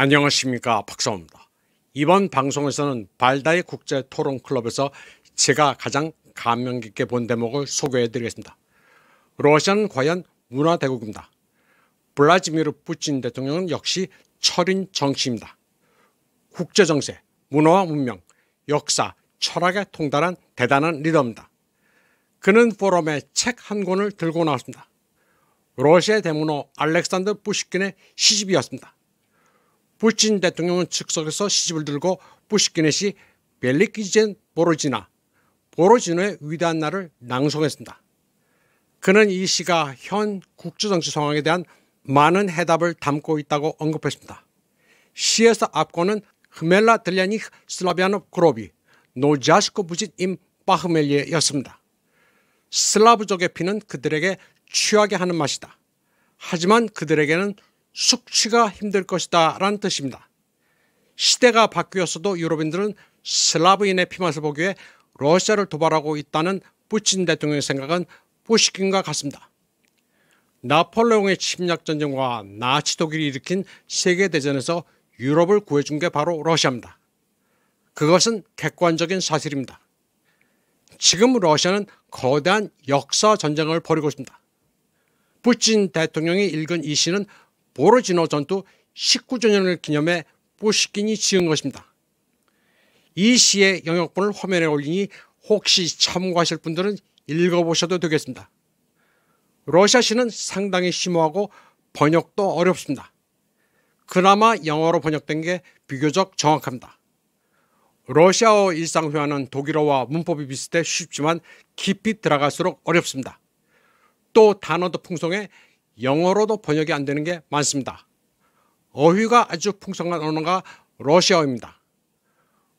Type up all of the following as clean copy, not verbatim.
안녕하십니까, 박사호입니다. 이번 방송에서는 발다이 국제 토론 클럽에서 제가 가장 감명 깊게 본 대목을 소개해 드리겠습니다. 러시아는 과연 문화 대국입니다. 블라디미르 푸틴 대통령은 역시 철인 정치입니다. 국제 정세, 문화와 문명, 역사, 철학에 통달한 대단한 리더입니다. 그는 포럼에 책 한 권을 들고 나왔습니다. 러시아의 대문호 알렉산더 푸시킨의 시집이었습니다. 푸틴 대통령은 즉석에서 시집을 들고 푸시킨의 벨리키젠 보로지나, 보로지노의 위대한 날을 낭송했습니다. 그는 이 시가 현 국제정치 상황에 대한 많은 해답을 담고 있다고 언급했습니다. 시에서 앞권은 흐멜라 들리아니흐 슬라비아노 그로비, 노자스코 부짓 임 바흐멜리에였습니다. 슬라브족의 피는 그들에게 취하게 하는 맛이다. 하지만 그들에게는 숙취가 힘들 것이다 라는 뜻입니다. 시대가 바뀌었어도 유럽인들은 슬라브인의 피맛을 보기 위해 러시아를 도발하고 있다는 푸틴 대통령의 생각은 푸시킨과 같습니다. 나폴레옹의 침략전쟁과 나치 독일이 일으킨 세계대전에서 유럽을 구해준 게 바로 러시아입니다. 그것은 객관적인 사실입니다. 지금 러시아는 거대한 역사 전쟁을 벌이고 있습니다. 푸틴 대통령이 읽은 이 시는 보로지노 전투 19주년을 기념해 푸시킨이 지은 것입니다. 이 시의 영역본을 화면에 올리니 혹시 참고하실 분들은 읽어보셔도 되겠습니다. 러시아 시는 상당히 심오하고 번역도 어렵습니다. 그나마 영어로 번역된 게 비교적 정확합니다. 러시아어 일상회화는 독일어와 문법이 비슷해 쉽지만 깊이 들어갈수록 어렵습니다. 또 단어도 풍성해 영어로도 번역이 안 되는 게 많습니다. 어휘가 아주 풍성한 언어가 러시아어입니다.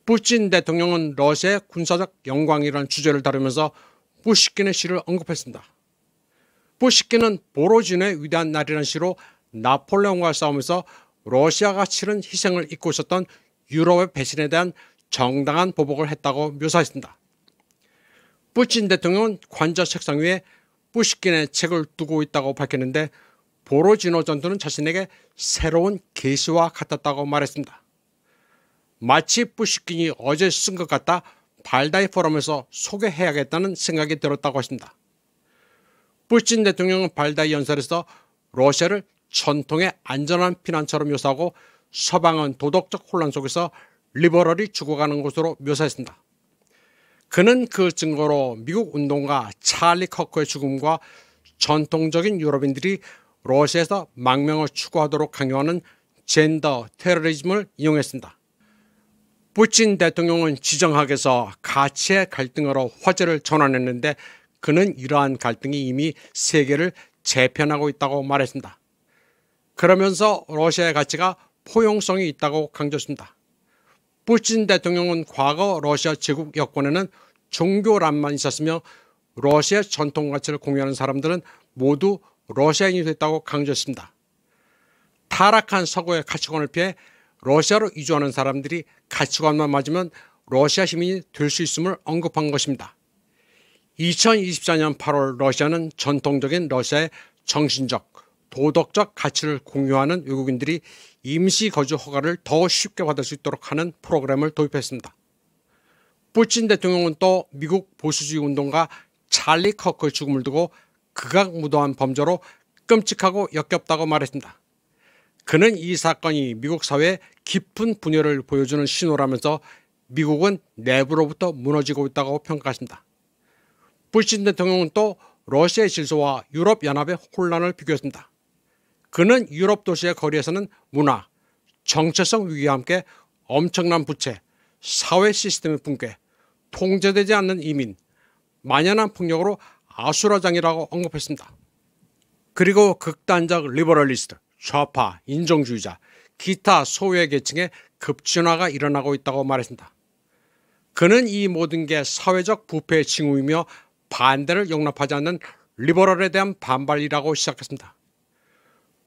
푸틴 대통령은 러시아의 군사적 영광이라는 주제를 다루면서 푸시킨의 시를 언급했습니다. 푸시킨은 보로지노의 위대한 날이라는 시로 나폴레옹과 싸우면서 러시아가 치른 희생을 잊고 있었던 유럽의 배신에 대한 정당한 보복을 했다고 묘사했습니다. 푸틴 대통령은 관저 책상 위에 푸시킨의 책을 두고 있다고 밝혔는데 보로지노 전투는 자신에게 새로운 계시와 같았다고 말했습니다. 마치 푸시킨이 어제 쓴 것 같다 발다이 포럼에서 소개해야겠다는 생각이 들었다고 했습니다. 푸틴 대통령은 발다이 연설에서 러시아를 전통의 안전한 피난처로 묘사하고 서방은 도덕적 혼란 속에서 리버럴이 죽어가는 곳으로 묘사했습니다. 그는 그 증거로 미국 운동가 찰리 커커의 죽음과 전통적인 유럽인들이 러시아에서 망명을 추구하도록 강요하는 젠더 테러리즘을 인용했습니다. 푸틴 대통령은 지정학에서 가치의 갈등으로 화제를 전환했는데 그는 이러한 갈등이 이미 세계를 재편하고 있다고 말했습니다. 그러면서 러시아의 가치가 포용성이 있다고 강조했습니다. 푸틴 대통령은 과거 러시아 제국 여권에는 종교란만 있었으며 러시아 전통 가치를 공유하는 사람들은 모두 러시아인이 됐다고 강조했습니다. 타락한 서구의 가치관을 피해 러시아로 이주하는 사람들이 가치관만 맞으면 러시아 시민이 될 수 있음을 언급한 것입니다. 2024년 8월 러시아는 전통적인 러시아의 정신적, 도덕적 가치를 공유하는 외국인들이 임시 거주 허가를 더 쉽게 받을 수 있도록 하는 프로그램을 도입했습니다. 푸틴 대통령은 또 미국 보수주의 운동가 찰리 커커의 죽음을 두고 극악무도한 범죄로 끔찍하고 역겹다고 말했습니다. 그는 이 사건이 미국 사회에 깊은 분열을 보여주는 신호라면서 미국은 내부로부터 무너지고 있다고 평가했습니다. 푸틴 대통령은 또 러시아의 질서와 유럽연합의 혼란을 비교했습니다. 그는 유럽 도시의 거리에서는 문화, 정체성 위기와 함께 엄청난 부채, 사회 시스템의 붕괴, 통제되지 않는 이민, 만연한 폭력으로 아수라장이라고 언급했습니다. 그리고 극단적 리버럴리스트, 좌파, 인종주의자, 기타 소외 계층의 급진화가 일어나고 있다고 말했습니다. 그는 이 모든 게 사회적 부패의 징후이며 반대를 용납하지 않는 리버럴에 대한 반발이라고 시작했습니다.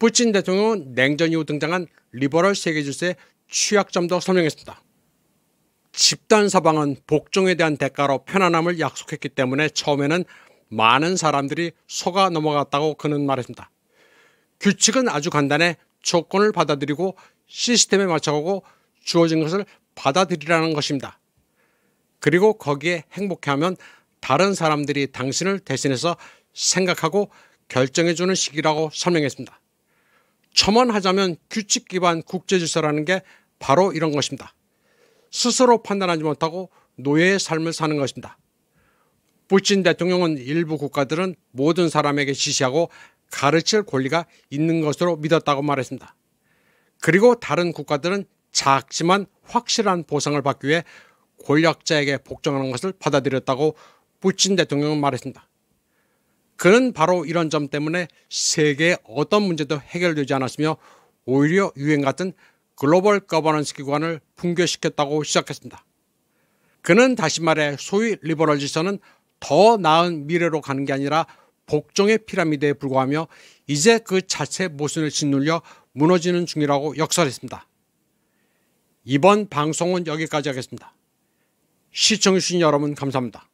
푸틴 대통령은 냉전 이후 등장한 리버럴 세계 질서의 취약점도 설명했습니다. 집단 서방은 복종에 대한 대가로 편안함을 약속했기 때문에 처음에는 많은 사람들이 속아 넘어갔다고 그는 말했습니다. 규칙은 아주 간단해 조건을 받아들이고 시스템에 맞춰가고 주어진 것을 받아들이라는 것입니다. 그리고 거기에 행복해하면 다른 사람들이 당신을 대신해서 생각하고 결정해주는 시기라고 설명했습니다. 첨언하자면 규칙 기반 국제질서라는 게 바로 이런 것입니다. 스스로 판단하지 못하고 노예의 삶을 사는 것입니다. 푸틴 대통령은 일부 국가들은 모든 사람에게 지시하고 가르칠 권리가 있는 것으로 믿었다고 말했습니다. 그리고 다른 국가들은 작지만 확실한 보상을 받기 위해 권력자에게 복종하는 것을 받아들였다고 푸틴 대통령은 말했습니다. 그는 바로 이런 점 때문에 세계의 어떤 문제도 해결되지 않았으며 오히려 유엔 같은 글로벌 거버넌스 기관을 붕괴시켰다고 시작했습니다. 그는 다시 말해 소위 리버럴지서는 더 나은 미래로 가는 게 아니라 복종의 피라미드에 불과하며 이제 그 자체 모순을 짓눌려 무너지는 중이라고 역설했습니다. 이번 방송은 여기까지 하겠습니다. 시청해주신 여러분 감사합니다.